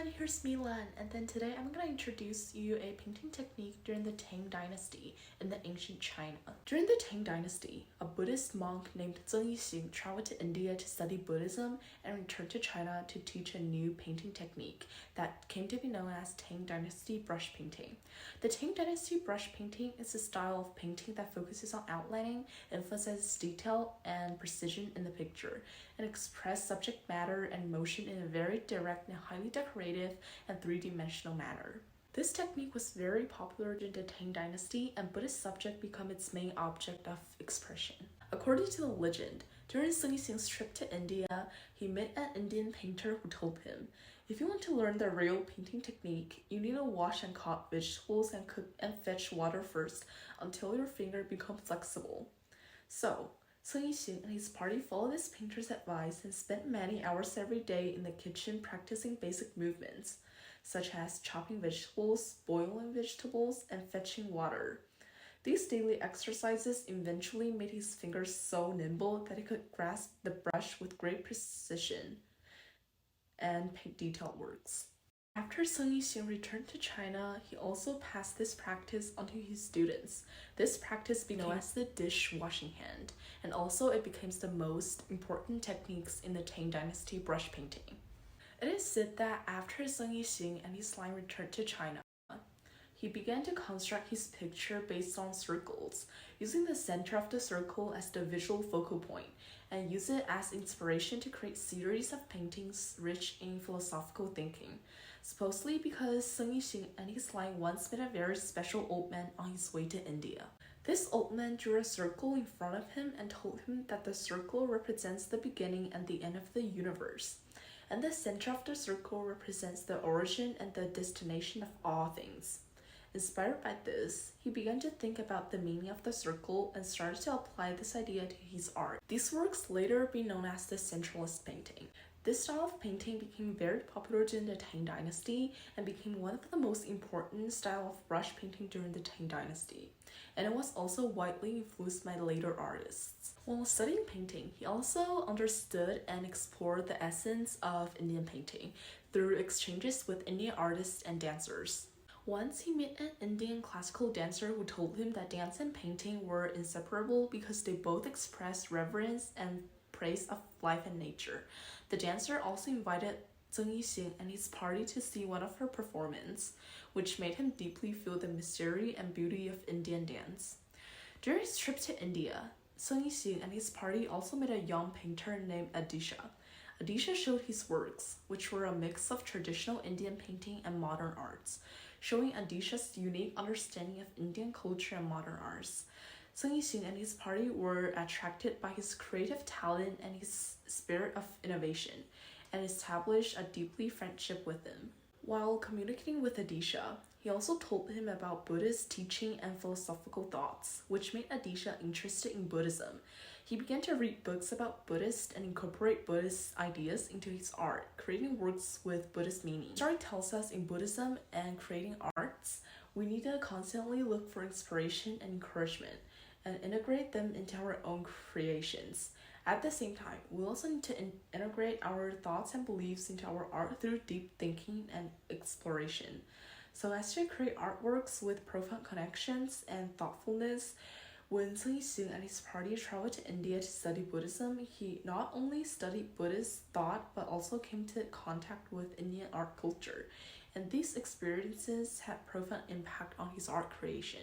everyone, here's Milan, and then today I'm going to introduce you a painting technique during the Tang Dynasty in the ancient China. During the Tang Dynasty, a Buddhist monk named Zeng Yixing traveled to India to study Buddhism and returned to China to teach a new painting technique that came to be known as Tang Dynasty brush painting. The Tang Dynasty brush painting is a style of painting that focuses on outlining, emphasizes detail and precision in the picture, and express subject matter and motion in a very direct and highly decorative and three-dimensional manner. This technique was very popular during the Tang Dynasty, and Buddhist subject became its main object of expression. According to the legend, during Zeng Yixing's trip to India, he met an Indian painter who told him, "If you want to learn the real painting technique, you need to wash and cut vegetables and cook and fetch water first until your finger becomes flexible." So, Zeng Yixing and his party followed this painter's advice and spent many hours every day in the kitchen practicing basic movements, such as chopping vegetables, boiling vegetables, and fetching water. These daily exercises eventually made his fingers so nimble that he could grasp the brush with great precision and paint detailed works. After Zeng Yixing returned to China, he also passed this practice onto his students. This practice became known as the dishwashing hand, and also it became the most important techniques in the Tang Dynasty brush painting. It is said that after Zeng Yixing and his line returned to China, he began to construct his picture based on circles, using the center of the circle as the visual focal point, and use it as inspiration to create series of paintings rich in philosophical thinking, supposedly because Zeng Yixing and his line once met a very special old man on his way to India. This old man drew a circle in front of him and told him that the circle represents the beginning and the end of the universe, and the center of the circle represents the origin and the destination of all things. Inspired by this, he began to think about the meaning of the circle and started to apply this idea to his art. These works later became known as the centralist painting. This style of painting became very popular during the Tang Dynasty and became one of the most important styles of brush painting during the Tang Dynasty, and it was also widely influenced by later artists. While studying painting, he also understood and explored the essence of Indian painting through exchanges with Indian artists and dancers. Once he met an Indian classical dancer who told him that dance and painting were inseparable because they both expressed reverence and praise of life and nature. The dancer also invited Zeng Yixing and his party to see one of her performances, which made him deeply feel the mystery and beauty of Indian dance. During his trip to India, Zeng Yixing and his party also met a young painter named Adisha. Adisha showed his works, which were a mix of traditional Indian painting and modern arts, showing Adisha's unique understanding of Indian culture and modern arts. Zeng Yixing and his party were attracted by his creative talent and his spirit of innovation, and established a deeply friendship with him. While communicating with Adisha, he also told him about Buddhist teaching and philosophical thoughts, which made Adisha interested in Buddhism. He began to read books about Buddhists and incorporate Buddhist ideas into his art, creating works with Buddhist meaning. The story tells us in Buddhism and creating arts, we need to constantly look for inspiration and encouragement and integrate them into our own creations. At the same time, we also need to integrate our thoughts and beliefs into our art through deep thinking and exploration, so as to create artworks with profound connections and thoughtfulness. When Zeng Yixing and his party traveled to India to study Buddhism, he not only studied Buddhist thought but also came into contact with Indian art culture, and these experiences had profound impact on his art creation.